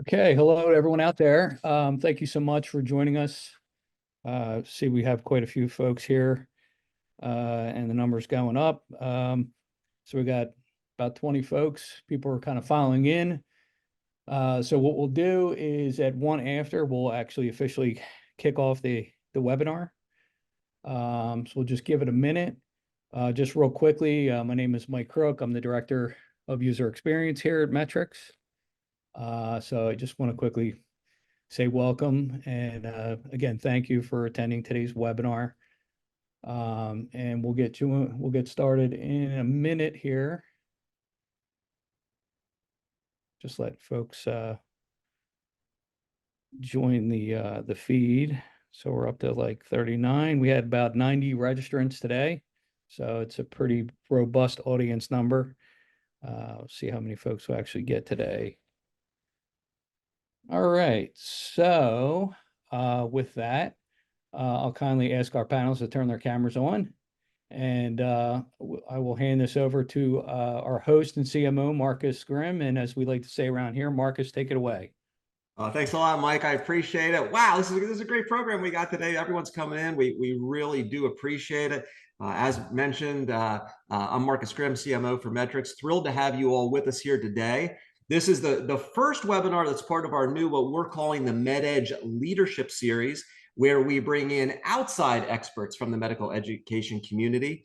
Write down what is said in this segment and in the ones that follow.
Okay, hello to everyone out there. Thank you so much for joining us. See, we have quite a few folks here, and the number's going up. So we got about 20 folks. People are kind of filing in. So what we'll do is at one after, we'll actually officially kick off the webinar. So we'll just give it a minute. Just real quickly, my name is Mike Crook. I'm the Director of User Experience here at Medtrics. So I just want to quickly say welcome and again, thank you for attending today's webinar. And we'll get started in a minute here. Just let folks join the feed. So we're up to like 39. We had about 90 registrants today, so it's a pretty robust audience number. See how many folks will actually get today. All right, so with that, I'll kindly ask our panelists to turn their cameras on, and I will hand this over to our host and CMO, Marcus Grimm. And as we like to say around here, Marcus, take it away. Thanks a lot, Mike. I appreciate it. Wow, this is a great program we got today. Everyone's coming in. We really do appreciate it. As mentioned, I'm Marcus Grimm, CMO for Medtrics. Thrilled to have you all with us here today. This is the first webinar that's part of our new, what we're calling the MedEdge Leadership Series, where we bring in outside experts from the medical education community.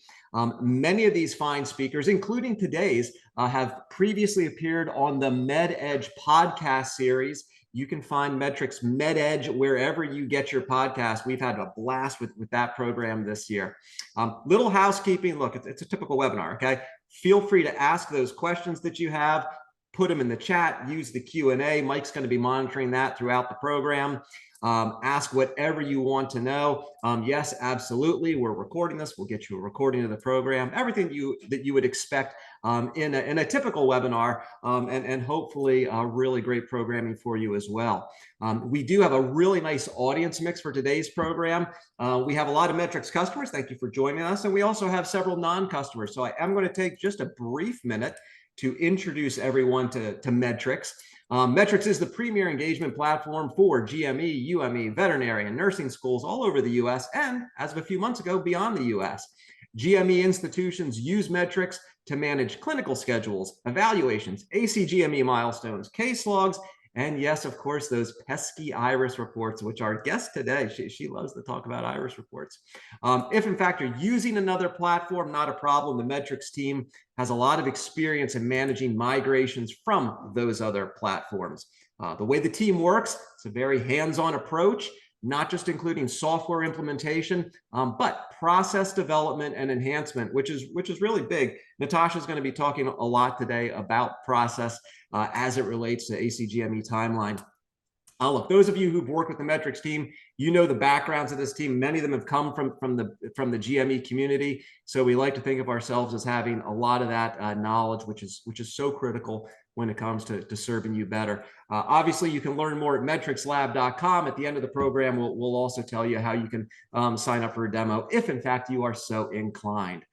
Many of these fine speakers, including today's, have previously appeared on the MedEdge podcast series. You can find Medtrics MedEdge wherever you get your podcast. We've had a blast with that program this year. Little housekeeping. Look, it's a typical webinar, okay? Feel free to ask those questions that you have. Put them in the chat. Use the Q&A. Mike's going to be monitoring that throughout the program. Ask whatever you want to know. Yes, absolutely. We're recording this. We'll get you a recording of the program. Everything that you would expect in a typical webinar, and hopefully really great programming for you as well. We do have a really nice audience mix for today's program. We have a lot of Medtrics customers. Thank you for joining us. And we also have several non-customers. So I am going to take just a brief minute to introduce everyone to Medtrics. Medtrics is the premier engagement platform for GME, UME, veterinary, and nursing schools all over the US, and as of a few months ago, beyond the US. GME institutions use Medtrics to manage clinical schedules, evaluations, ACGME milestones, case logs, and yes, of course, those pesky IRIS reports, which our guest today, she loves to talk about IRIS reports. If in fact you're using another platform, not a problem. The Medtrics team has a lot of experience in managing migrations from those other platforms. The way the team works, it's a very hands-on approach, not just including software implementation, but process development and enhancement, which is really big. Natasha is going to be talking a lot today about process as it relates to ACGME timeline. Look, those of you who've worked with the Medtrics team, you know the backgrounds of this team. Many of them have come from the GME community, so we like to think of ourselves as having a lot of that knowledge, which is so critical when it comes to serving you better. Obviously, you can learn more at medtricslab.com. At the end of the program, we'll also tell you how you can sign up for a demo if, in fact, you are so inclined.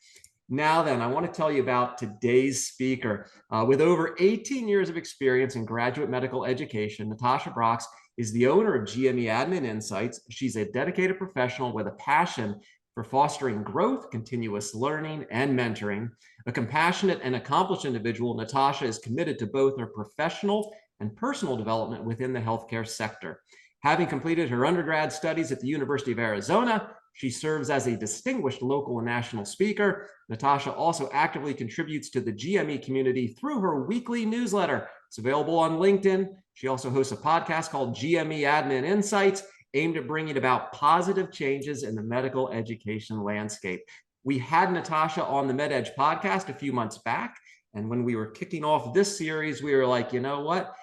Now then, I want to tell you about today's speaker. With over 18 years of experience in graduate medical education, Natasha Brox is the owner of GME Admin Insights. She's a dedicated professional with a passion for fostering growth, continuous learning, and mentoring. A compassionate and accomplished individual, Natasha is committed to both her professional and personal development within the healthcare sector. Having completed her undergrad studies at the University of Arizona, she serves as a distinguished local and national speaker. Natasha also actively contributes to the GME community through her weekly newsletter. It's available on LinkedIn. She also hosts a podcast called GME Admin Insights, aimed at bringing about positive changes in the medical education landscape. We had Natasha on the MedEdge podcast a few months back, and when we were kicking off this series, we were like, you know what?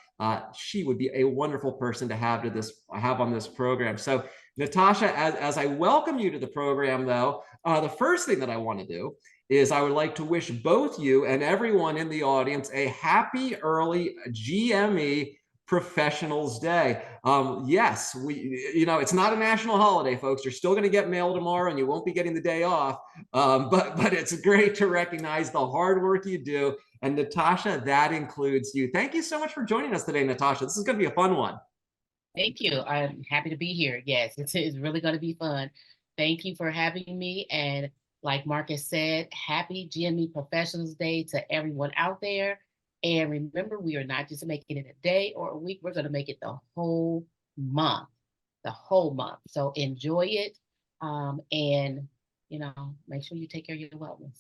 She would be a wonderful person to have on this program. So Natasha, as I welcome you to the program, though, the first thing that I want to do is I would like to wish both you and everyone in the audience a happy early GME Professionals Day. Yes, it's not a national holiday, folks. You're still going to get mail tomorrow, and you won't be getting the day off. But it's great to recognize the hard work you do And Natasha, that includes you. Thank you so much for joining us today, Natasha. This is going to be a fun one. Thank you. I'm happy to be here. Yes, it's really going to be fun. Thank you for having me. And like Marcus said, happy GME Professionals Day to everyone out there. And remember, we are not just making it a day or a week, we're going to make it the whole month, the whole month. So enjoy it. And, make sure you take care of your wellness.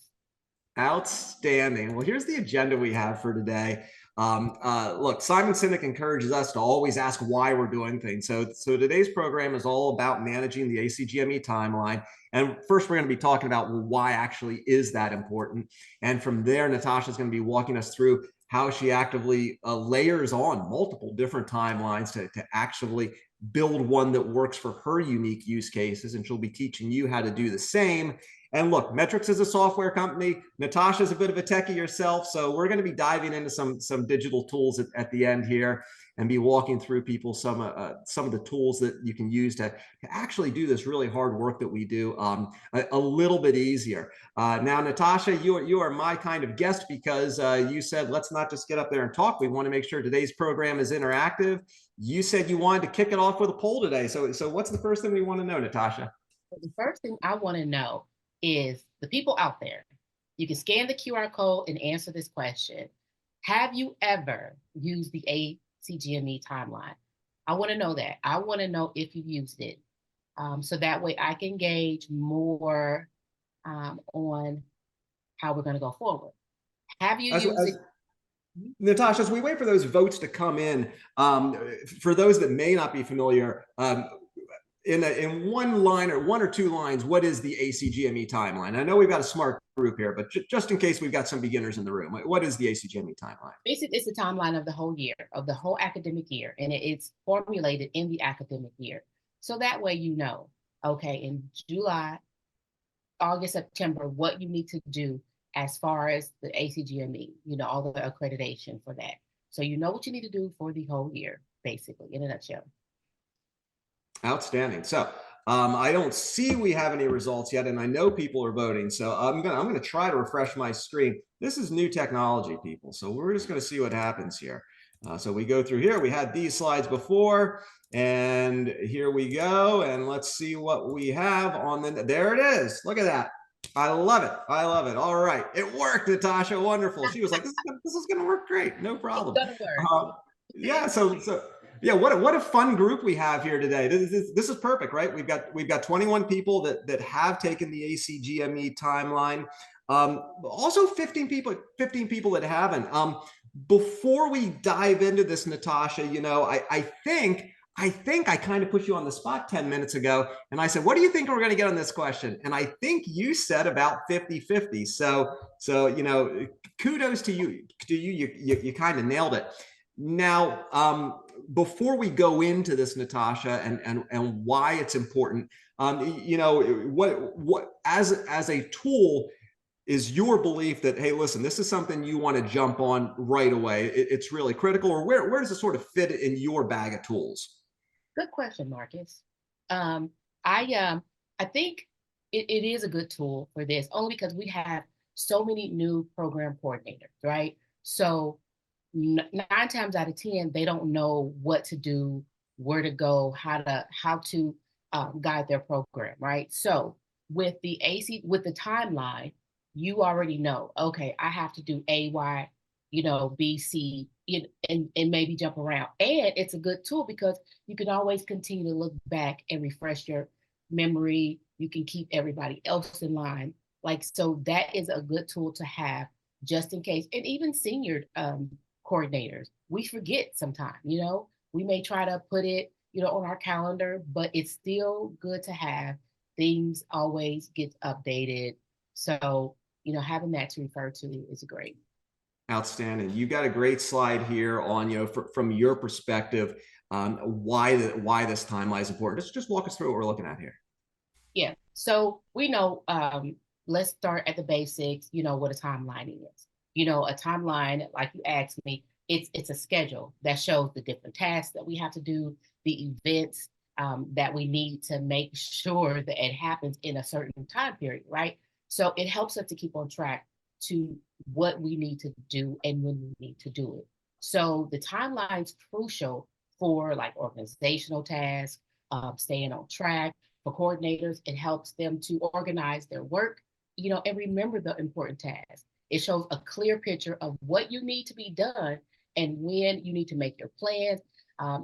Outstanding. Well, here's the agenda we have for today. Look, Simon Sinek encourages us to always ask why we're doing things. So today's program is all about managing the ACGME timeline. And first, we're going to be talking about, well, why actually is that important? And from there, Natasha is going to be walking us through how she actively layers on multiple different timelines to actually build one that works for her unique use cases. And she'll be teaching you how to do the same. And look, Medtrics is a software company. Natasha's a bit of a techie herself, so we're going to be diving into some digital tools at the end here, and be walking through people some of the tools that you can use to actually do this really hard work that we do a little bit easier. Now, Natasha, you are my kind of guest because you said let's not just get up there and talk. We want to make sure today's program is interactive. You said you wanted to kick it off with a poll today. So what's the first thing we want to know, Natasha? The first thing I want to know is the people out there. You can scan the QR code and answer this question. Have you ever used the ACGME timeline? I want to know that. I want to know if you've used it. So that way I can gauge more on how we're going to go forward. Have you used it? Natasha, as we wait for those votes to come in, for those that may not be familiar, in one line or one or two lines, what is the ACGME timeline? I know we've got a smart group here, but just in case we've got some beginners in the room, what is the ACGME timeline? Basically, it's the timeline of the whole year, of the whole academic year, and it's formulated in the academic year. So that way you know, okay, in July, August, September, what you need to do as far as the ACGME, all the accreditation for that. So you know what you need to do for the whole year, basically, in a nutshell. Outstanding. So I don't see we have any results yet, and I know people are voting. So I'm gonna try to refresh my screen. This is new technology, people. So we're just gonna see what happens here. So we go through here. We had these slides before, and here we go. And let's see what we have on the. There it is. Look at that. I love it. I love it. All right, it worked, Natasha. Wonderful. She was like, "This is gonna work great. No problem." It's gonna work. Yeah. So. Yeah, what a fun group we have here today. This is perfect, right? We've got 21 people that have taken the ACGME timeline. Also 15 people that haven't. Before we dive into this, Natasha, I think I kind of put you on the spot 10 minutes ago, and I said, what do you think we're going to get on this question? And I think you said about 50-50. So kudos to you. You kind of nailed it. Now, before we go into this, Natasha, and why it's important, what as a tool is your belief that, hey, listen, this is something you want to jump on right away. It's really critical, or where does it sort of fit in your bag of tools? Good question, Marcus. I think it is a good tool for this, only because we have so many new program coordinators, right? So 9 times out of 10, they don't know what to do, where to go, how to guide their program, right? So with the timeline, you already know, okay, I have to do A, Y, B, C, and maybe jump around. And it's a good tool because you can always continue to look back and refresh your memory. You can keep everybody else in line. So that is a good tool to have just in case. And even senior coordinators, we forget sometimes, we may try to put it, on our calendar, but it's still good to have. Things always get updated. So, having that to refer to is great. Outstanding. You got a great slide here on, from your perspective, why this timeline is important. Just walk us through what we're looking at here. Yeah. So we know, let's start at the basics, what a timeline is. A timeline, like you asked me, it's a schedule that shows the different tasks that we have to do, the events that we need to make sure that it happens in a certain time period, right? So it helps us to keep on track to what we need to do and when we need to do it. So the timeline's crucial for like organizational tasks, staying on track. For coordinators, it helps them to organize their work, and remember the important tasks. It shows a clear picture of what you need to be done and when you need to make your plans.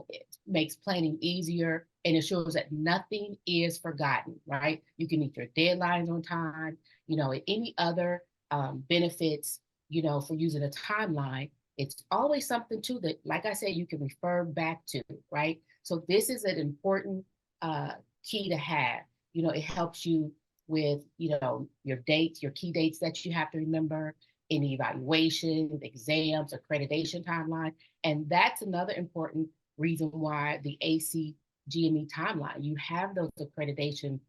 It makes planning easier and ensures that nothing is forgotten, right? You can meet your deadlines on time, and any other benefits, for using a timeline. It's always something too that, like I said, you can refer back to, right? So this is an important key to have. It helps you with, your dates, your key dates that you have to remember, any evaluations, exams, accreditation timeline. And that's another important reason why the ACGME timeline, you have those accreditation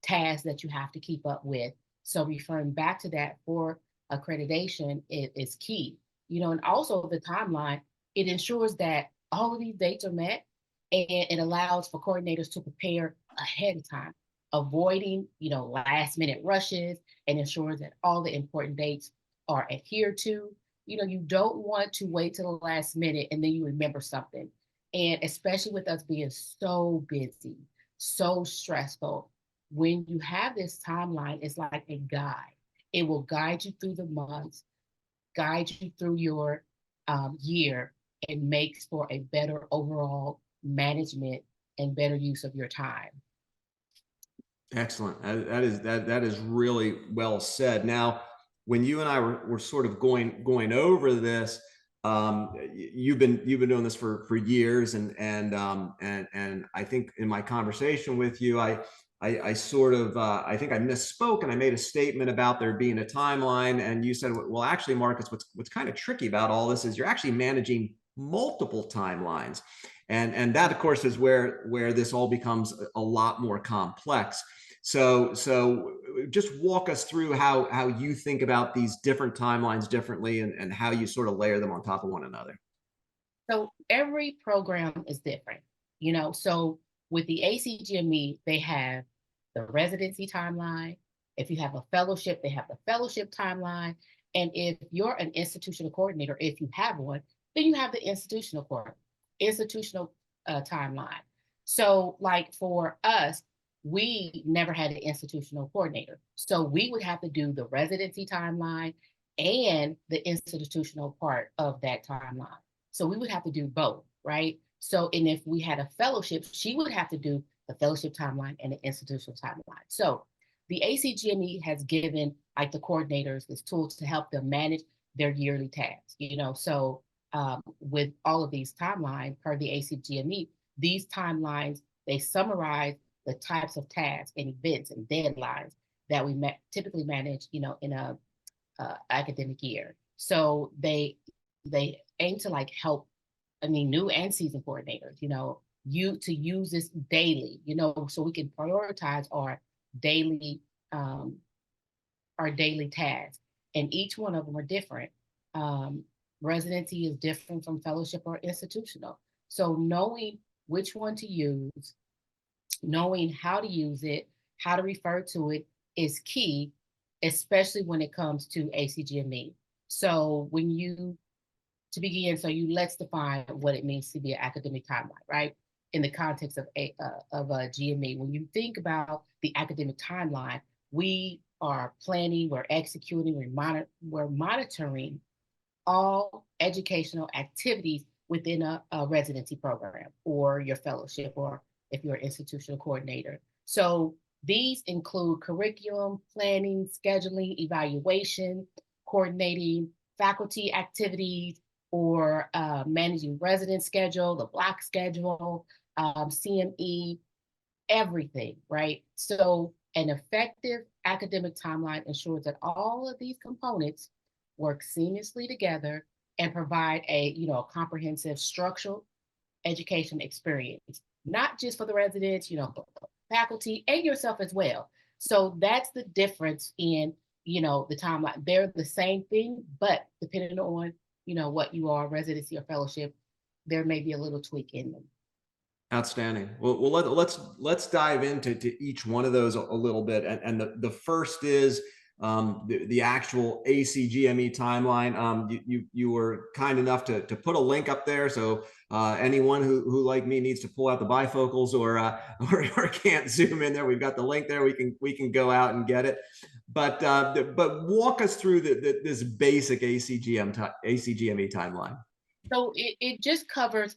tasks that you have to keep up with. So referring back to that for accreditation is key. And also the timeline, it ensures that all of these dates are met, and it allows for coordinators to prepare ahead of time, avoiding, last minute rushes, and ensures that all the important dates are adhered to. You don't want to wait till the last minute and then you remember something. And especially with us being so busy, so stressful, when you have this timeline, it's like a guide. It will guide you through the months, guide you through your year, and makes for a better overall management and better use of your time. Excellent. That is really well said. Now, when you and I were sort of going over this, you've been doing this for years, and I think in my conversation with you, I sort of I think I misspoke and I made a statement about there being a timeline, and you said, well, actually, Marcus, what's kind of tricky about all this is you're actually managing multiple timelines, and that of course is where this all becomes a lot more complex. So just walk us through how you think about these different timelines differently, and how you sort of layer them on top of one another. So every program is different, so with the ACGME, they have the residency timeline. If you have a fellowship, they have the fellowship timeline. And if you're an institutional coordinator, if you have one, then you have the institutional timeline. So like for us, we never had an institutional coordinator. So we would have to do the residency timeline and the institutional part of that timeline. So we would have to do both, right? So, and if we had a fellowship, she would have to do the fellowship timeline and the institutional timeline. So the ACGME has given like the coordinators this tools to help them manage their yearly tasks, So with all of these timelines per the ACGME, these timelines, they summarize the types of tasks and events and deadlines that we typically manage, in a academic year. So they aim to like help, new and seasoned coordinators, you to use this daily, so we can prioritize our daily tasks. And each one of them are different. Residency is different from fellowship or institutional. So knowing which one to use, knowing how to use it, how to refer to it is key, especially when it comes to ACGME. So let's define what it means to be an academic timeline, right? In the context of a GME. When you think about the academic timeline, we are planning, we're executing, we're monitoring all educational activities within a residency program or your fellowship, or if you're an institutional coordinator. So these include curriculum, planning, scheduling, evaluation, coordinating faculty activities, or managing resident schedule, the block schedule, CME, everything, right? So an effective academic timeline ensures that all of these components work seamlessly together and provide a comprehensive structural education experience, not just for the residents, for the faculty and yourself as well. So that's the difference in, the timeline. They're the same thing, but depending on, what you are, residency or fellowship, there may be a little tweak in them. Outstanding. Well, let's dive into each one of those a little bit. And the first is the actual ACGME timeline. You were kind enough to put a link up there, so anyone who like me needs to pull out the bifocals or can't zoom in there, we've got the link there. We can go out and get it. But walk us through this basic ACGME timeline. So it just covers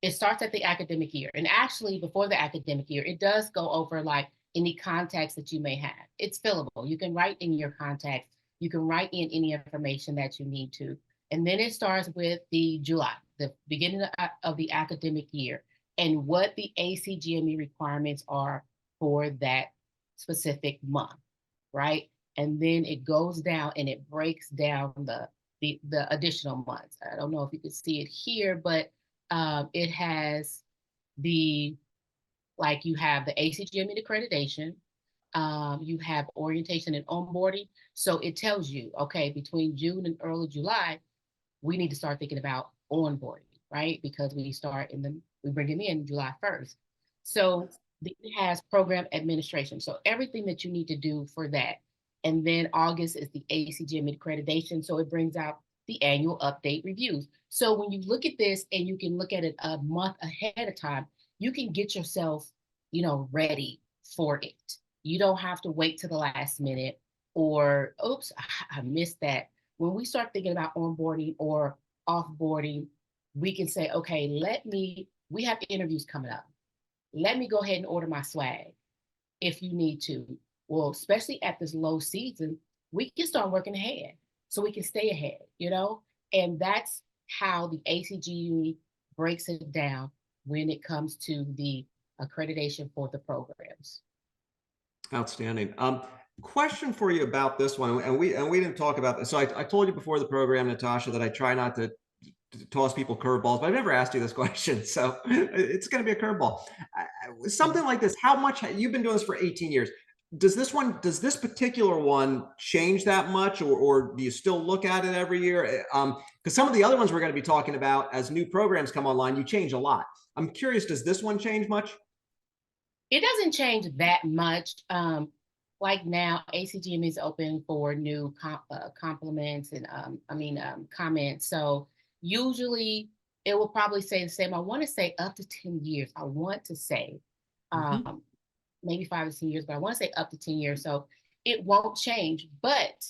it starts at the academic year. And actually, before the academic year, it does go over like any contacts that you may have. It's fillable. You can write in your contacts. You can write in any information that you need to. And then it starts with the July, the beginning of the academic year, and what the ACGME requirements are for that specific month, right? And then it goes down and it breaks down the additional months. I don't know if you can see it here, but it has you have the ACGME accreditation, you have orientation and onboarding. So it tells you, okay, between June and early July, we need to start thinking about onboarding, right? Because we bring them in July 1st. So it has program administration. So everything that you need to do for that. And then August is the ACGME accreditation. So it brings out the annual update reviews. So when you look at this and you can look at it a month ahead of time, you can get yourself, ready for it. You don't have to wait to the last minute or, oops, I missed that. When we start thinking about onboarding or offboarding, we can say, okay, we have interviews coming up. Let me go ahead and order my swag if you need to. Well, especially at this low season, we can start working ahead so we can stay ahead, and that's how the ACGME breaks it down when it comes to the accreditation for the programs. Outstanding. Question for you about this one, and we didn't talk about this. So I told you before the program, Natasha, that I try not to toss people curveballs, but I've never asked you this question, so it's going to be a curveball. Something like this. How much you've been doing this for 18 years? Does this particular one change that much, or do you still look at it every year? Because some of the other ones we're going to be talking about as new programs come online, you change a lot. I'm curious, does this one change much? It doesn't change that much. Like now, ACGME is open for new compliments and comments. So usually it will probably say the same. I want to say up to 10 years. I want to say maybe 5 to 10 years, but I want to say up to 10 years. So it won't change. But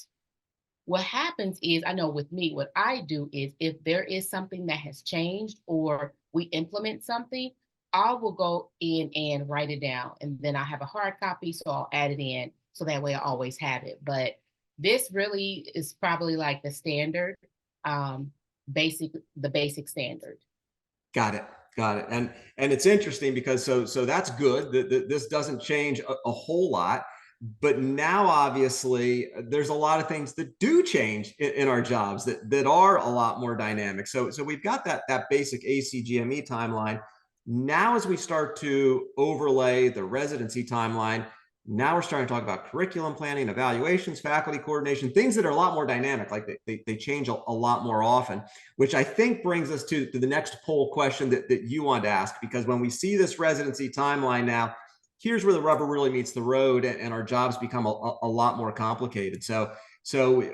what happens is, I know with me, what I do is if there is something that has changed or we implement something, I will go in and write it down. And then I have a hard copy, so I'll add it in. So that way I always have it. But this really is probably like the standard, the basic standard. Got it. And it's interesting because so that's good. This doesn't change a whole lot. But now, obviously, there's a lot of things that do change in our jobs that are a lot more dynamic. So we've got that basic ACGME timeline. Now, as we start to overlay the residency timeline, now we're starting to talk about curriculum planning, evaluations, faculty coordination, things that are a lot more dynamic, like they change a lot more often, which I think brings us to the next poll question that you want to ask, because when we see this residency timeline now, here's where the rubber really meets the road and our jobs become a lot more complicated. So take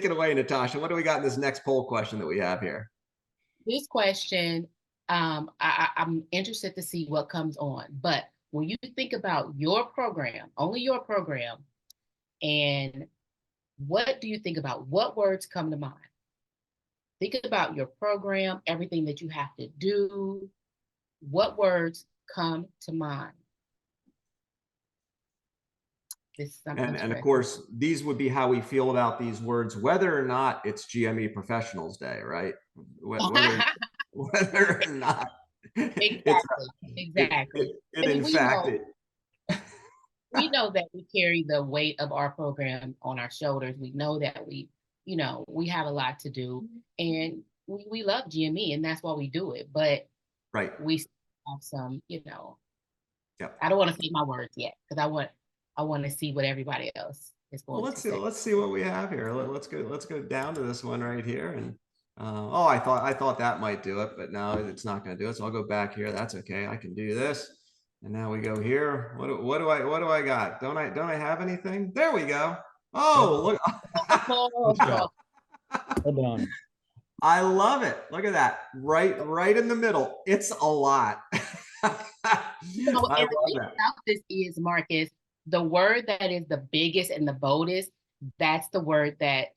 it away, Natasha. What do we got in this next poll question that we have here? This question, I'm interested to see what comes on. But when you think about your program, only your program, and what do you think about? What words come to mind? Think about your program, everything that you have to do. What words come to mind? And of course, these would be how we feel about these words, whether or not it's GME Professionals Day, right? Whether or not. Exactly. We know that we carry the weight of our program on our shoulders. We know that we have a lot to do, and we love GME, and that's why we do it. But we have some, I don't want to say my words yet because I want to see what everybody else is going to say. Let's see what we have here. Let's go down to this one right here. And I thought that might do it, but no, it's not going to do it. So I'll go back here. That's okay. I can do this. And now we go here. What do I got? Don't I have anything? There we go. Oh, Good look. job. Well done. I love it. Look at that. Right in the middle. It's a lot. I So, and love the thing that. about this is, Marcus, the word that is the biggest and the boldest, that's the word that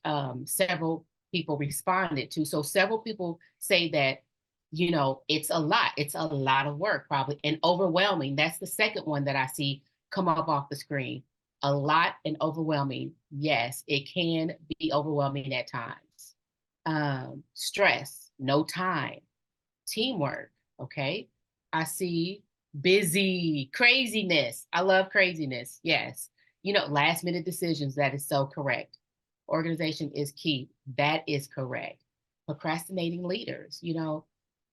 several people responded to. So several people say that, you know, it's a lot. It's a lot of work, probably, and overwhelming. That's the second one that I see come up off the screen. A lot and overwhelming. Yes, it can be overwhelming at times. Stress, no time, teamwork. Okay. I see busy, craziness. I love craziness. Yes. You know, last minute decisions. That is so correct. Organization is key. That is correct. Procrastinating leaders, you know,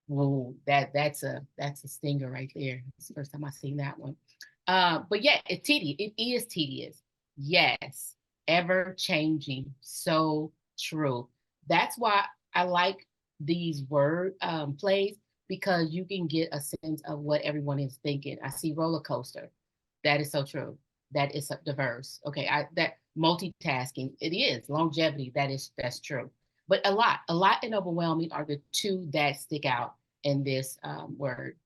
whoa, that's a stinger right there. It's the first time I've seen that one. But yeah, it's tedious. It is tedious. Yes. Ever changing. So true. That's why I like these word plays, because you can get a sense of what everyone is thinking. I see roller coaster. That is so true. That is diverse. Okay, that multitasking. It is longevity. That's true. But a lot, and overwhelming are the two that stick out in this word.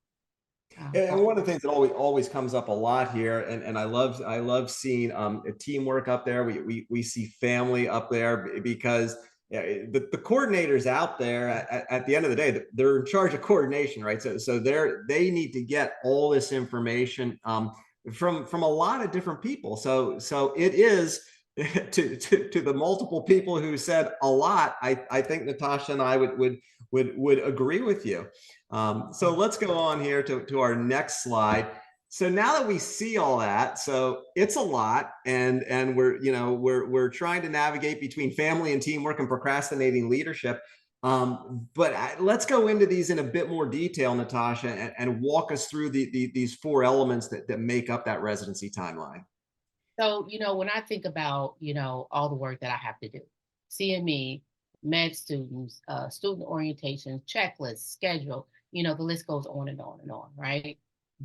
And one of the things that always comes up a lot here, and I love seeing teamwork up there. We see family up there, because the coordinators out there at the end of the day, they're in charge of coordination, right? So they need to get all this information from a lot of different people. So it is to the multiple people who said a lot. I think Natasha and I would agree with you. So let's go on here to our next slide. So now that we see all that, so it's a lot, and we're trying to navigate between family and teamwork and procrastinating leadership. But let's go into these in a bit more detail, Natasha, and walk us through these four elements that make up that residency timeline. So, you know, when I think about, you know, all the work that I have to do, CME, med students, student orientation, checklist, schedule, you know, the list goes on and on and on, right?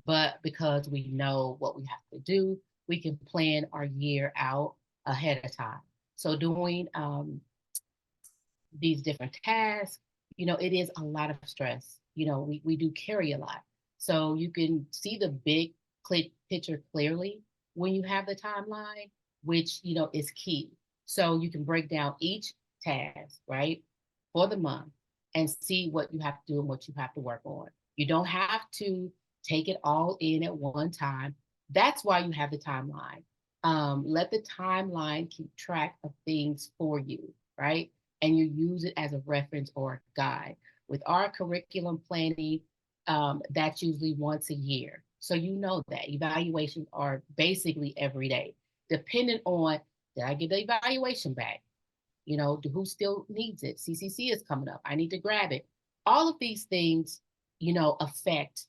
But because we know what we have to do, we can plan our year out ahead of time. So doing these different tasks, you know, it is a lot of stress. You know, we do carry a lot. So you can see the big picture clearly when you have the timeline, which, you know, is key. So you can break down each task, right, for the month, and see what you have to do and what you have to work on. You don't have to take it all in at one time. That's why you have the timeline. Let the timeline keep track of things for you, right? And you use it as a reference or a guide. With our curriculum planning, that's usually once a year. So you know that evaluations are basically every day, depending on, did I get the evaluation back? You know, who still needs it? CCC is coming up. I need to grab it. All of these things, you know, affect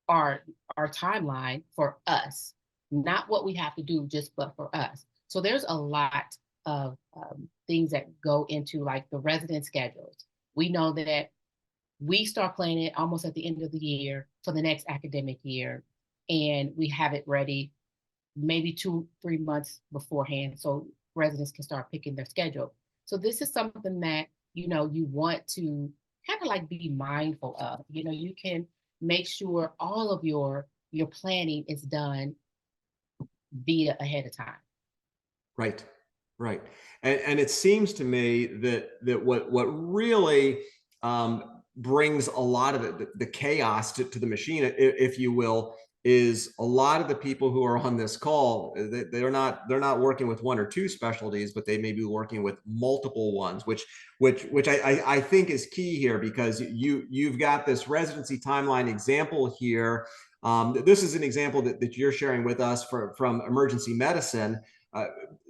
our timeline for us, not what we have to do just but for us. So there's a lot of things that go into like the resident schedules. We know that we start planning it almost at the end of the year for the next academic year, and we have it ready maybe 2-3 months beforehand, so residents can start picking their schedule. So this is something that, you know, you want to kind of like be mindful of. You know, you can make sure all of your planning is done via ahead of time. Right, right. And it seems to me that what really brings a lot of the chaos to the machine, if you will, is a lot of the people who are on this call, they're not working with one or two specialties, but they may be working with multiple ones, which I think is key here, because you've got this residency timeline example here. This is an example that you're sharing with us from emergency medicine.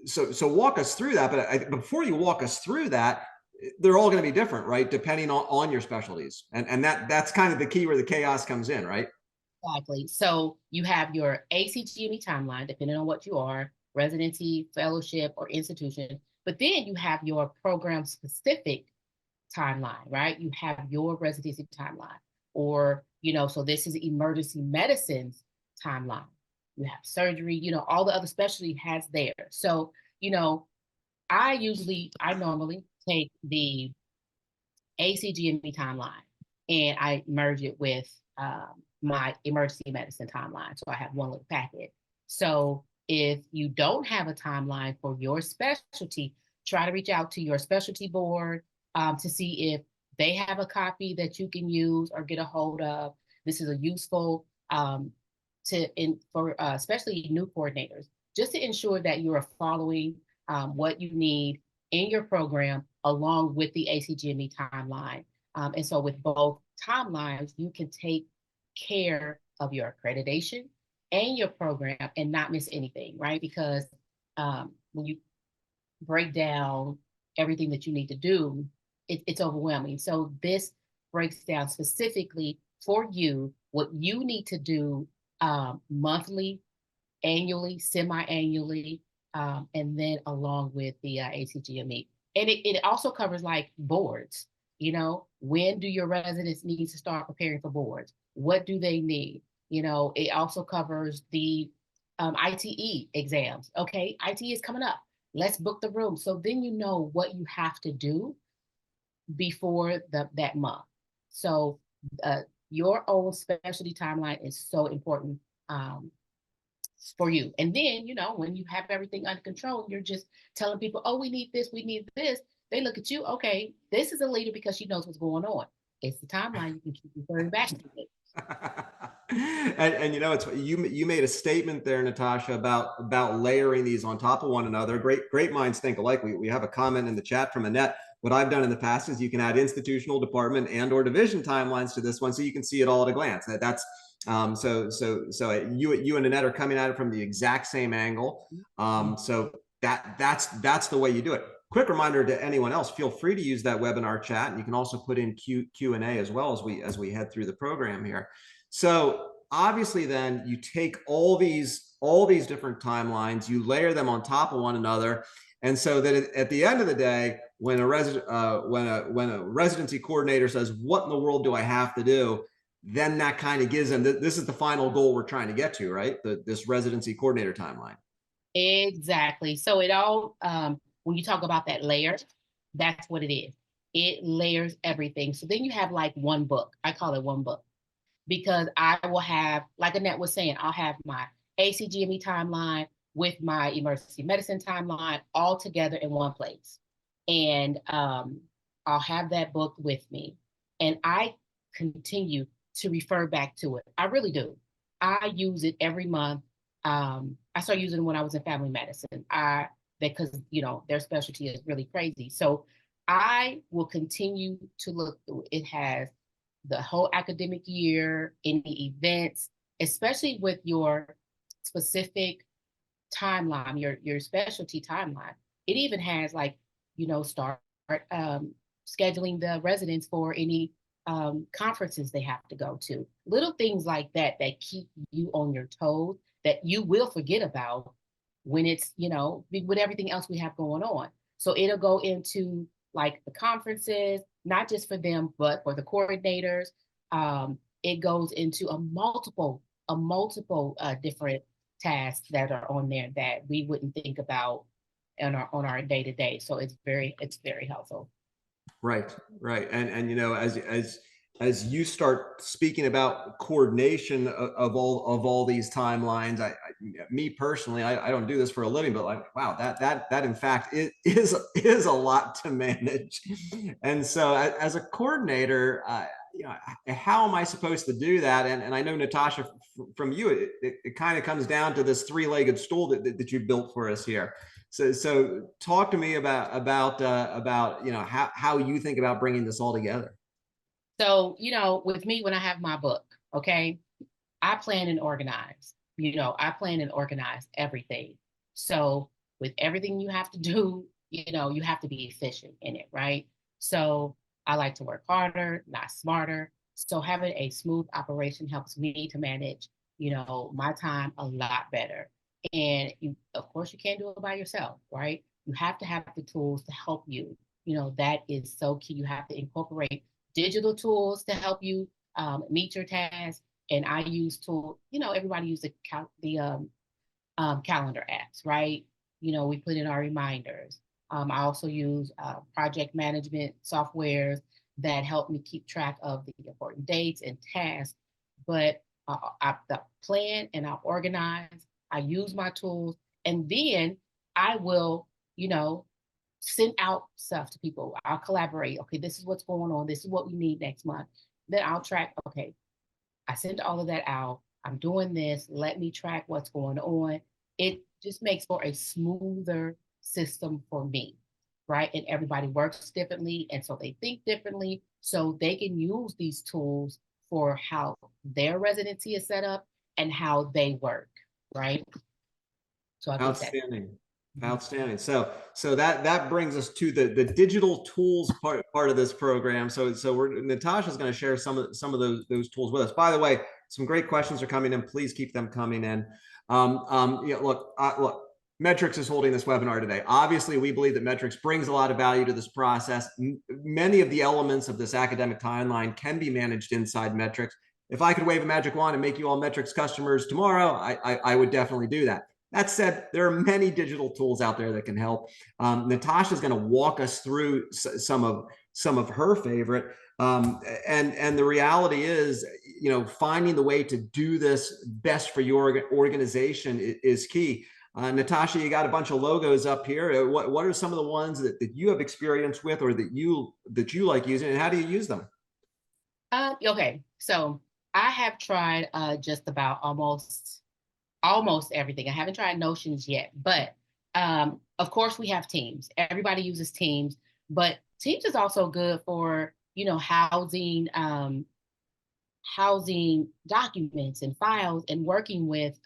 So walk us through that. But before you walk us through that, they're all going to be different, right? Depending on your specialties. And that's kind of the key where the chaos comes in, right? Exactly. So you have your ACGME timeline, depending on what you are, residency, fellowship, or institution. But then you have your program specific timeline, right? You have your residency timeline, or, you know, so this is emergency medicine's timeline. You have surgery, all the other specialty has there. So, I normally take the ACGME timeline and I merge it with my emergency medicine timeline. So I have one little packet. So if you don't have a timeline for your specialty, try to reach out to your specialty board to see if they have a copy that you can use or get a hold of. This is a useful for especially new coordinators, just to ensure that you are following what you need in your program along with the ACGME timeline. And so with both timelines, you can take care of your accreditation and your program and not miss anything, right? Because when you break down everything that you need to do, it's overwhelming. So this breaks down specifically for you what you need to do monthly, annually, semi-annually, and then along with the ACGME. And it also covers like boards. When do your residents need to start preparing for boards? What do they need? It also covers the ITE exams. Okay, ITE is coming up. Let's book the room. So then you know what you have to do before that month. So your own specialty timeline is so important for you. And then, when you have everything under control, you're just telling people, oh, we need this, we need this. They look at you, okay, this is a leader because she knows what's going on. It's the timeline, you can keep referring back to it. and it's you made a statement there, Natasha, about layering these on top of one another. Great minds think alike. We have a comment in the chat from Annette. What I've done in the past is you can add institutional, department, and or division timelines to this one, so you can see it all at a glance. That's so you and Annette are coming at it from the exact same angle. So that's the way you do it. Quick reminder to anyone else, feel free to use that webinar chat, and you can also put in Q&A as well as we head through the program here. So obviously then you take all these different timelines, you layer them on top of one another, and so that at the end of the day, when a residency coordinator says, what in the world do I have to do? Then that kind of gives them, this is the final goal we're trying to get to, right? This residency coordinator timeline. Exactly. So it all, when you talk about that layer, that's what it is. It layers everything. So then you have like one book. I call it one book because I will have, like Annette was saying, I'll have my ACGME timeline with my emergency medicine timeline all together in one place. And I'll have that book with me. And I continue to refer back to it. I really do. I use it every month. I started using it when I was in family medicine. Because their specialty is really crazy. So I will continue to look through. It has the whole academic year, any events, especially with your specific timeline, your specialty timeline. It even has start scheduling the residents for any conferences they have to go to. Little things like that keep you on your toes that you will forget about when it's, with everything else we have going on. So it'll go into like the conferences, not just for them, but for the coordinators. It goes into a multiple different tasks that are on there that we wouldn't think about on our day-to-day. So it's very helpful. Right. And as you start speaking about coordination of all these timelines, me personally, I don't do this for a living, but wow, that in fact is a lot to manage. And so as a coordinator, how am I supposed to do that? And I know, Natasha, from you, it kind of comes down to this three-legged stool that you built for us here. So talk to me about how you think about bringing this all together. So, with me, when I have my book, okay, I plan and organize. I plan and organize everything. So with everything you have to do, you have to be efficient in it, right? So I like to work harder, not smarter. So having a smooth operation helps me to manage, my time a lot better. And of course, you can't do it by yourself, right? You have to have the tools to help you. That is so key. You have to incorporate digital tools to help you meet your tasks, and I use tool, everybody use calendar apps, right? We put in our reminders. I also use project management softwares that help me keep track of the important dates and tasks. But I plan and I organize, I use my tools, and then I will, send out stuff to people. I'll collaborate. Okay, this is what's going on. This is what we need next month. Then I'll track, okay, I sent all of that out. I'm doing this. Let me track what's going on. It just makes for a smoother system for me, right? And everybody works differently. And so they think differently. So they can use these tools for how their residency is set up and how they work, right? So I think Outstanding. Outstanding. So that brings us to the digital tools part of this program. So Natasha's going to share some of those tools with us. By the way, some great questions are coming in. Please keep them coming in. Look, Medtrics is holding this webinar today. Obviously, we believe that Medtrics brings a lot of value to this process. Many of the elements of this academic timeline can be managed inside Medtrics. If I could wave a magic wand and make you all Medtrics customers tomorrow, I would definitely do that. That said, there are many digital tools out there that can help. Natasha's going to walk us through some of her favorite. And the reality is, finding the way to do this best for your organization is key. Natasha, you got a bunch of logos up here. What are some of the ones that you have experience with, or that you like using, and how do you use them? Okay, so I have tried just about almost everything. I haven't tried Notions yet, but of course we have Teams. Everybody uses Teams, but Teams is also good for, housing documents and files and working with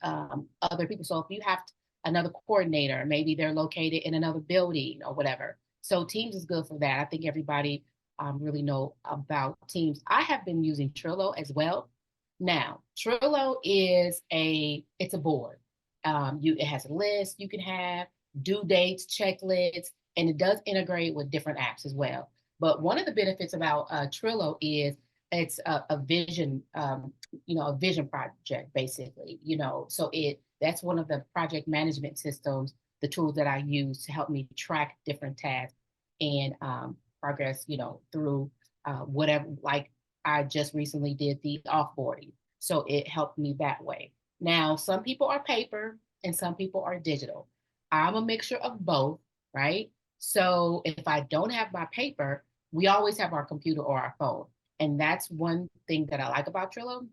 other people. So if you have another coordinator, maybe they're located in another building or whatever. So Teams is good for that. I think everybody really know about Teams. I have been using Trello as well. Now, Trello is a board. It has a list you can have, due dates, checklists, and it does integrate with different apps as well. But one of the benefits about Trello is it's a vision, a vision project, basically. So that's one of the project management systems, the tools that I use to help me track different tasks and progress, through whatever, like I just recently did the offboarding. So it helped me that way. Now, some people are paper and some people are digital. I'm a mixture of both, right? So if I don't have my paper, we always have our computer or our phone. And that's one thing that I like about Trello.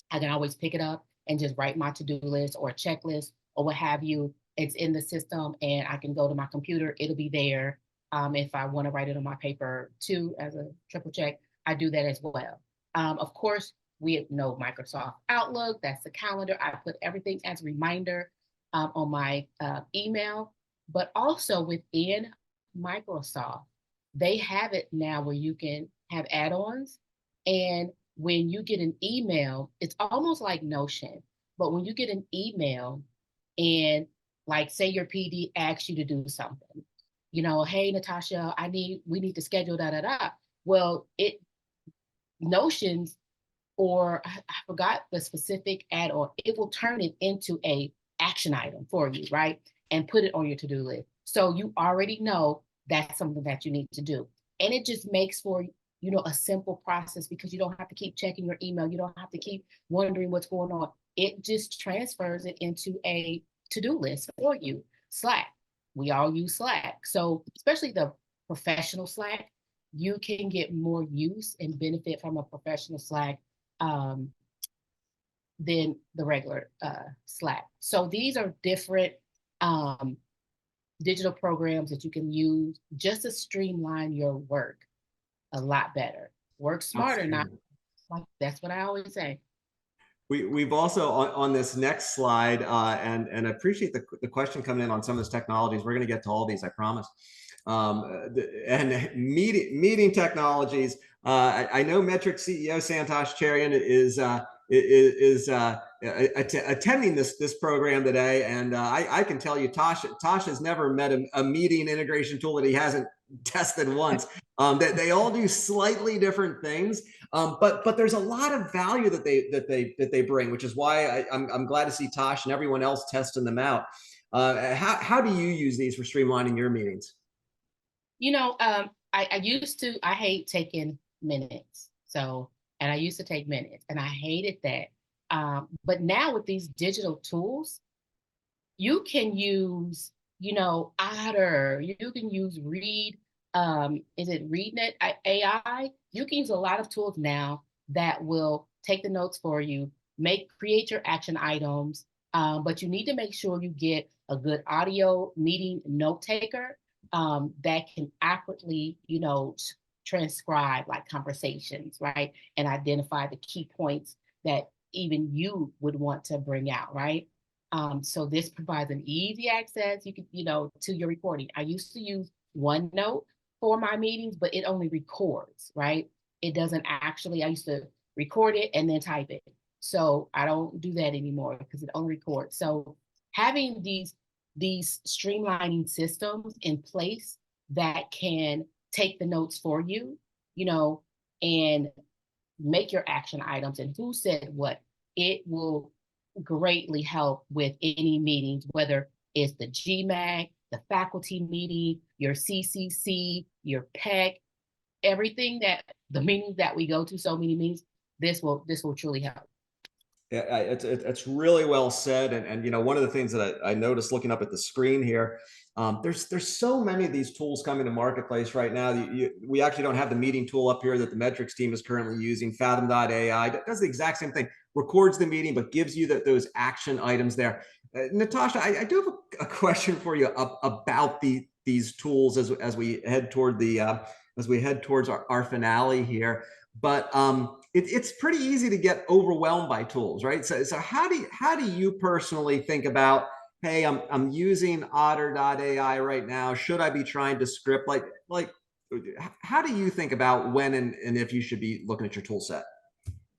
I can always pick it up and just write my to-do list or a checklist or what have you. It's in the system and I can go to my computer. It'll be there. If I want to write it on my paper too, as a triple check, I do that as well. Of course, we know Microsoft Outlook, that's the calendar. I put everything as a reminder on my email, but also within Microsoft, they have it now where you can have add-ons. And when you get an email, it's almost like Notion, but when you get an email and like say your PD asks you to do something, hey, Natasha, we need to schedule da. Well, Notions, or I forgot the specific add-on, it will turn it into a action item for you, right? And put it on your to-do list. So you already know that's something that you need to do. And it just makes for, a simple process because you don't have to keep checking your email. You don't have to keep wondering what's going on. It just transfers it into a to-do list for you. Slack, we all use Slack. So especially the professional Slack, you can get more use and benefit from a professional Slack than the regular Slack. So these are different digital programs that you can use just to streamline your work a lot better. Work smarter, not like that's what I always say. We've also on this next slide, and I appreciate the question coming in on some of those technologies. We're going to get to all these, I promise. And meeting technologies. I know Medtrics CEO Santosh Cherian is attending this program today, and I can tell you, Tasha's never met a meeting integration tool that he hasn't tested once. They all do slightly different things, but there's a lot of value that they bring, which is why I'm glad to see Tosh and everyone else testing them out. How do you use these for streamlining your meetings? I hate taking minutes. And I used to take minutes and I hated that. But now with these digital tools, you can use, Otter, you can use Read, is it ReadNet AI? You can use a lot of tools now that will take the notes for you, create your action items, but you need to make sure you get a good audio meeting note taker that can accurately, transcribe like conversations, right? And identify the key points that even you would want to bring out, right? So this provides an easy access to your recording. I used to use OneNote for my meetings, but it only records, right? It doesn't actually, I used to record it and then type it. So I don't do that anymore because it only records. So having these streamlining systems in place that can take the notes for you, and make your action items and who said what, it will greatly help with any meetings, whether it's the GMAC, the faculty meeting, your CCC, your PEC, everything the meetings that we go to, so many meetings, this will truly help. Yeah, it's really well said. And one of the things that I noticed looking up at the screen here, there's so many of these tools coming to marketplace right now. We actually don't have the meeting tool up here that the Medtrics team is currently using. Fathom.ai does the exact same thing, records the meeting, but gives you those action items there. Natasha, I do have a question for you about these tools as we head toward towards our finale here. But it's pretty easy to get overwhelmed by tools, right? So how do you personally think about, hey, I'm using Otter.ai right now. Should I be trying to script? Like how do you think about when and if you should be looking at your tool set?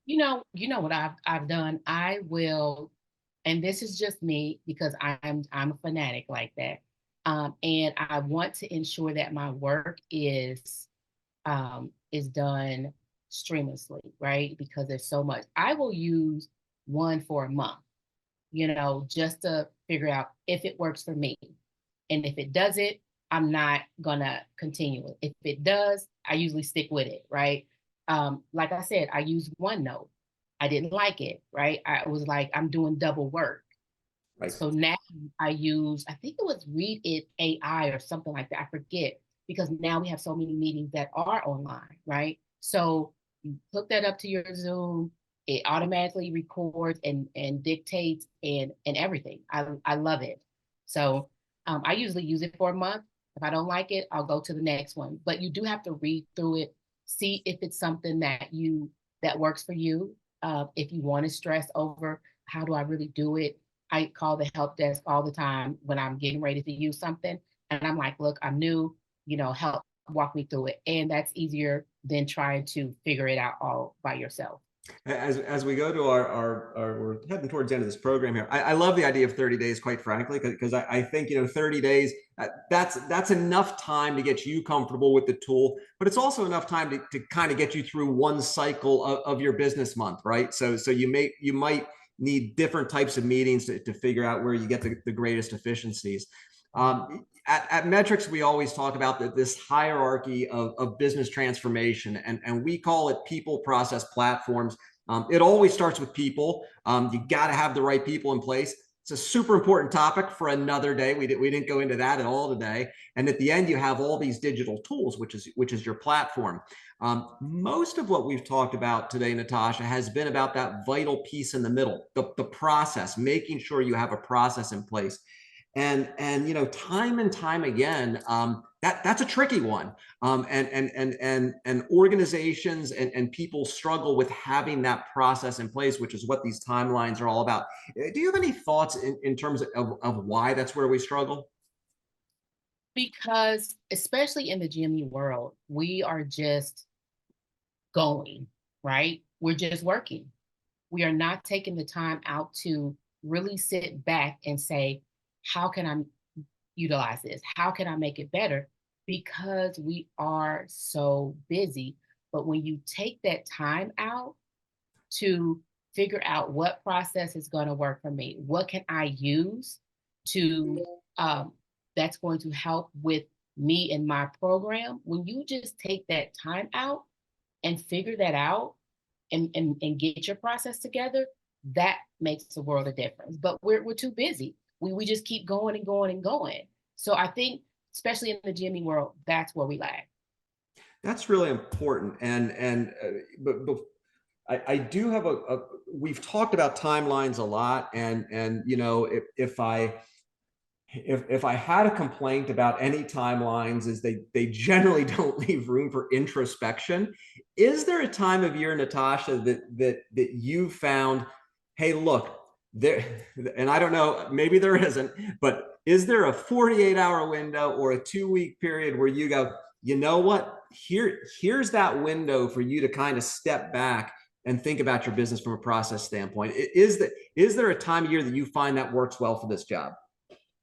What I've done. I will, and this is just me because I'm a fanatic like that. And I want to ensure that my work is done streamlessly, right? Because there's so much. I will use one for a month, just to figure out if it works for me. And if it doesn't, I'm not gonna continue it. If it does, I usually stick with it, right? Like I said, I used OneNote. I didn't like it, right? I was like, I'm doing double work. Right. So now I think it was Read It AI or something like that. I forget, because now we have so many meetings that are online, right? So you hook that up to your Zoom, it automatically records and dictates and everything. I love it. So I usually use it for a month. If I don't like it, I'll go to the next one. But you do have to read through it, see if it's something that works for you. If you want to stress over, how do I really do it? I call the help desk all the time when I'm getting ready to use something. And I'm like, look, I'm new, help walk me through it. And that's easier than trying to figure it out all by yourself. As we go to we're heading towards the end of this program here. I love the idea of 30 days, quite frankly, because I think 30 days, that's enough time to get you comfortable with the tool, but it's also enough time to kind of get you through one cycle of your business month, right? So you might need different types of meetings to figure out where you get the greatest efficiencies. At Medtrics, we always talk about this hierarchy of business transformation, and we call it people, process, platforms. It always starts with people. You got to have the right people in place. It's a super important topic for another day. We didn't go into that at all today. And at the end, you have all these digital tools, which is your platform. Most of what we've talked about today, Natasha, has been about that vital piece in the middle, the process, making sure you have a process in place. And time and time again, that's a tricky one. And organizations and people struggle with having that process in place, which is what these timelines are all about. Do you have any thoughts in terms of why that's where we struggle? Because especially in the GME world, we are just going, right? We're just working. We are not taking the time out to really sit back and say, how can I utilize this? How can I make it better? because we are so busy. But when you take that time out to figure out what process is going to work for me, what can I use to that's going to help with me and my program. When you just take that time out and figure that out and get your process together, that makes a world of difference. But we're too busy. We just keep going and going and going. So I think, especially in the GME world, that's where we lag. That's really important. But I do have we've talked about timelines a lot, and you know, if I had a complaint about any timelines, is they generally don't leave room for introspection. Is there a time of year, Natasha, that you found, hey, look, there, and I don't know, maybe there isn't, but is there a 48-hour window or a 2-week period where you go, you know what, here's that window for you to kind of step back and think about your business from a process standpoint? Is there a time of year that you find that works well for this job?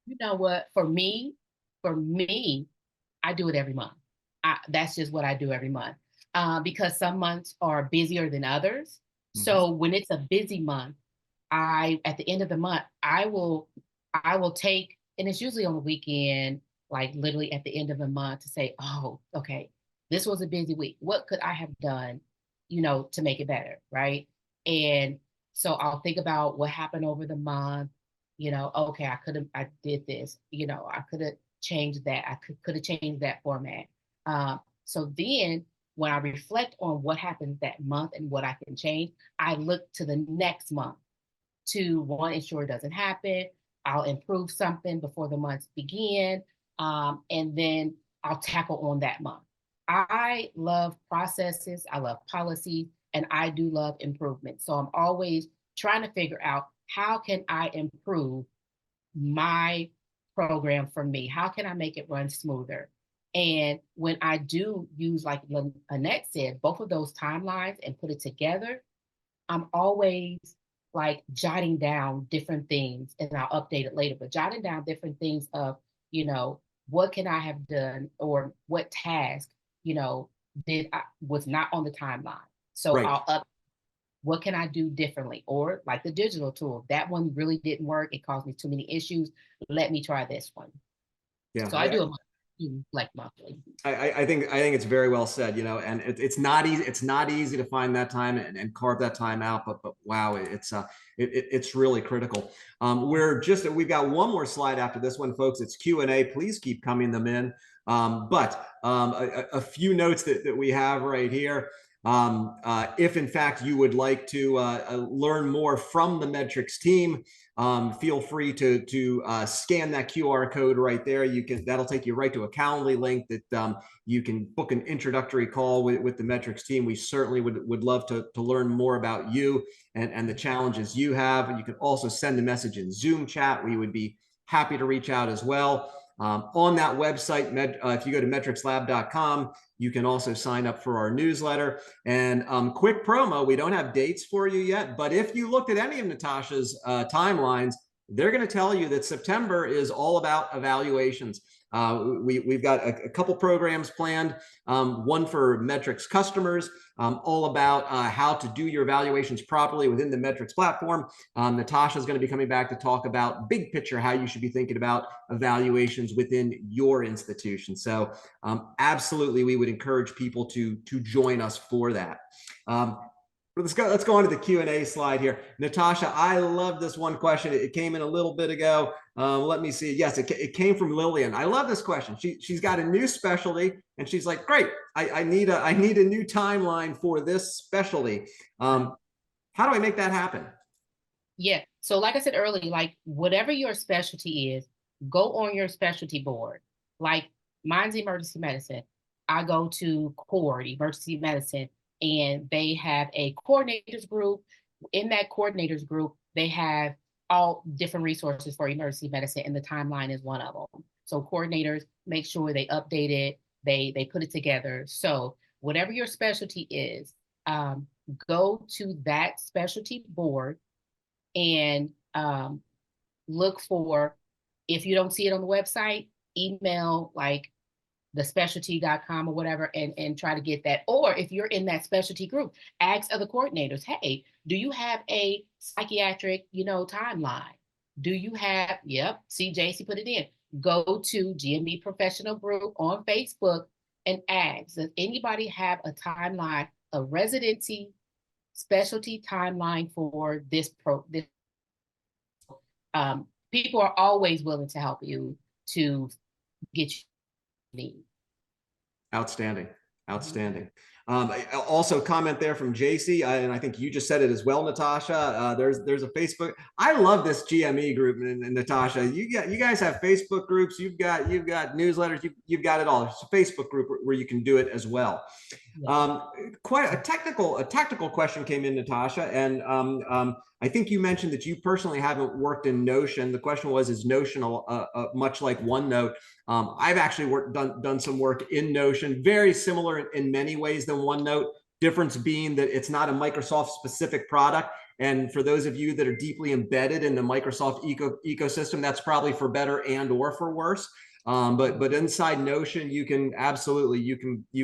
You know what? For me, I do it every month. That's just what I do every month, because some months are busier than others. So when it's a busy month, at the end of the month, I will take, and it's usually on the weekend, like literally at the end of the month, to say, oh, okay, this was a busy week. What could I have done, to make it better, right? And so I'll think about what happened over the month. Okay, I did this. I could have changed that. I could have changed that format. So then, when I reflect on what happened that month and what I can change, I look to the next month to, one, ensure it doesn't happen. I'll improve something before the months begin, and then I'll tackle on that month. I love processes, I love policies, and I do love improvement. So I'm always trying to figure out, how can I improve my program for me? How can I make it run smoother? And when I do use, like Annette said, both of those timelines and put it together, I'm always like jotting down different things, and I'll update it later, but jotting down different things of, what can I have done, or what task, was not on the timeline. So Right. I'll up, what can I do differently? Or like the digital tool, that one really didn't work. It caused me too many issues. Let me try this one. Yeah. So I do like monthly. I think it's very well said, and it's not easy. It's not easy to find that time and carve that time out. But wow, it's really critical. We've got one more slide after this one, folks. It's Q&A. Please keep coming them in. But a few notes that we have right here. If in fact you would like to learn more from the Medtrics team, feel free to scan that QR code right there. That'll take you right to a Calendly link that you can book an introductory call with the Medtrics team. We certainly would love to learn more about you and the challenges you have. And you can also send a message in Zoom chat. We would be happy to reach out as well. On that website, if you go to medtricslab.com, you can also sign up for our newsletter. And quick promo, we don't have dates for you yet, but if you looked at any of Natasha's timelines, they're going to tell you that September is all about evaluations. We've got a couple programs planned, one for Medtrics customers, all about how to do your evaluations properly within the Medtrics platform. Natasha is going to be coming back to talk about big picture, how you should be thinking about evaluations within your institution. So absolutely, we would encourage people to join us for that. Let's go on to the Q&A slide here. Natasha, I love this one question. It came in a little bit ago. Let me see. Yes, it came from Lillian. I love this question. She's got a new specialty, and she's like, great, I need a new timeline for this specialty. How do I make that happen? Yeah. So like I said earlier, like whatever your specialty is, go on your specialty board. Like mine's emergency medicine. I go to CORD, emergency medicine, and they have a coordinators group. In that coordinators group, they have all different resources for emergency medicine, and the timeline is one of them. So coordinators make sure they update it, they put it together. So whatever your specialty is, go to that specialty board and look for, if you don't see it on the website, email like the specialty.com or whatever, and try to get that. Or if you're in that specialty group, ask other coordinators, hey, do you have a psychiatric, timeline? Do you have, yep, see, JC put it in. Go to GME Professional Group on Facebook and ask, does anybody have a timeline, a residency specialty timeline for this people are always willing to help you to get you need. Outstanding. Outstanding. Also comment there from JC, and I think you just said it as well, Natasha. There's a Facebook. I love this GME group, and Natasha, you guys have Facebook groups. You've got newsletters. You've got it all. There's a Facebook group where you can do it as well. Yeah. Quite a technical question came in, Natasha, and I think you mentioned that you personally haven't worked in Notion. The question was, is Notion much like OneNote? I've actually done some work in Notion, very similar in many ways than OneNote. Difference being that it's not a Microsoft specific product. And for those of you that are deeply embedded in the Microsoft ecosystem, that's probably for better and or for worse. But inside Notion, you can absolutely, you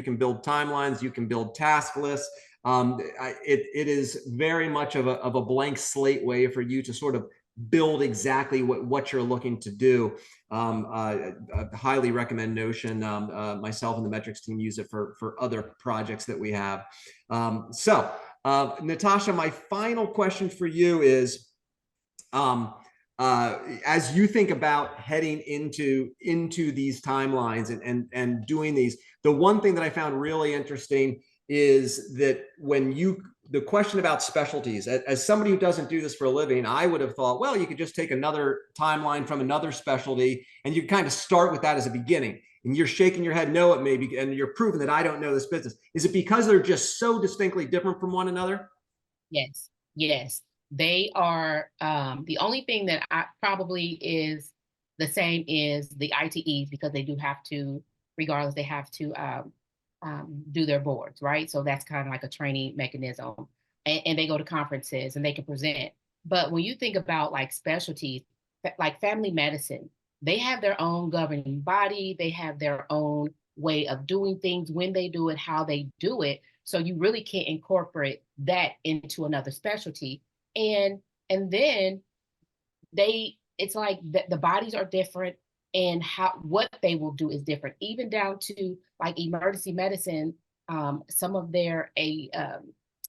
can build timelines, you can build task lists. It is very much of a blank slate way for you to sort of build exactly what you're looking to do. I highly recommend Notion. Myself and the Medtrics team use it for other projects that we have. Natasha, my final question for you is, as you think about heading into these timelines and doing these, the one thing that I found really interesting is that the question about specialties, as somebody who doesn't do this for a living, I would have thought, well, you could just take another timeline from another specialty and you kind of start with that as a beginning. And you're shaking your head, no, it may be, and you're proving that I don't know this business. Is it because they're just so distinctly different from one another? Yes, yes. They are, the only thing that probably is the same is the ITEs, because they do have to, regardless, they have to do their boards, right? So that's kind of like a training mechanism. And they go to conferences and they can present. But when you think about like specialties, like family medicine, they have their own governing body. They have their own way of doing things, when they do it, how they do it. So you really can't incorporate that into another specialty. And then it's like the bodies are different, and what they will do is different, even down to like emergency medicine. Some of their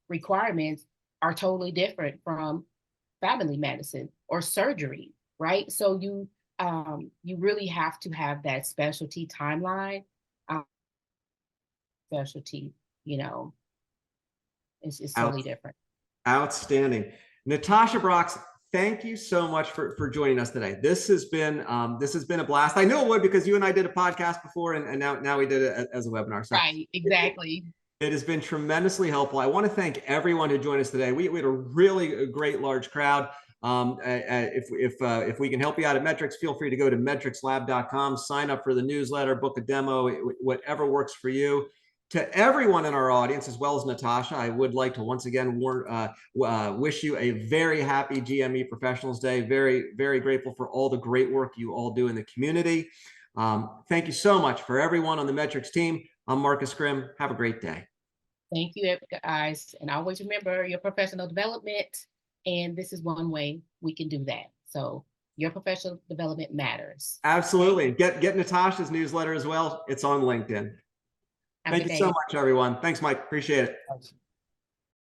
requirements are totally different from family medicine or surgery, right? So you really have to have that specialty timeline. Specialty, it's totally different. Outstanding. Natasha Brox, thank you so much for joining us today. This has been a blast. I know it would, because you and I did a podcast before, and now we did it as a webinar. So right, exactly. It has been tremendously helpful. I want to thank everyone who joined us today. We had a really great large crowd. If we can help you out at Medtrics, feel free to go to medtricslab.com, sign up for the newsletter, book a demo, whatever works for you. To everyone in our audience, as well as Natasha, I would like to once again wish you a very happy GME Professionals Day. Very, very grateful for all the great work you all do in the community. Thank you so much for everyone on the Medtrics team. I'm Marcus Grimm. Have a great day. Thank you, guys. And always remember your professional development. And this is one way we can do that. So your professional development matters. Absolutely. Get Natasha's newsletter as well. It's on LinkedIn. Thank you so much, everyone. Thanks, Mike. Appreciate it.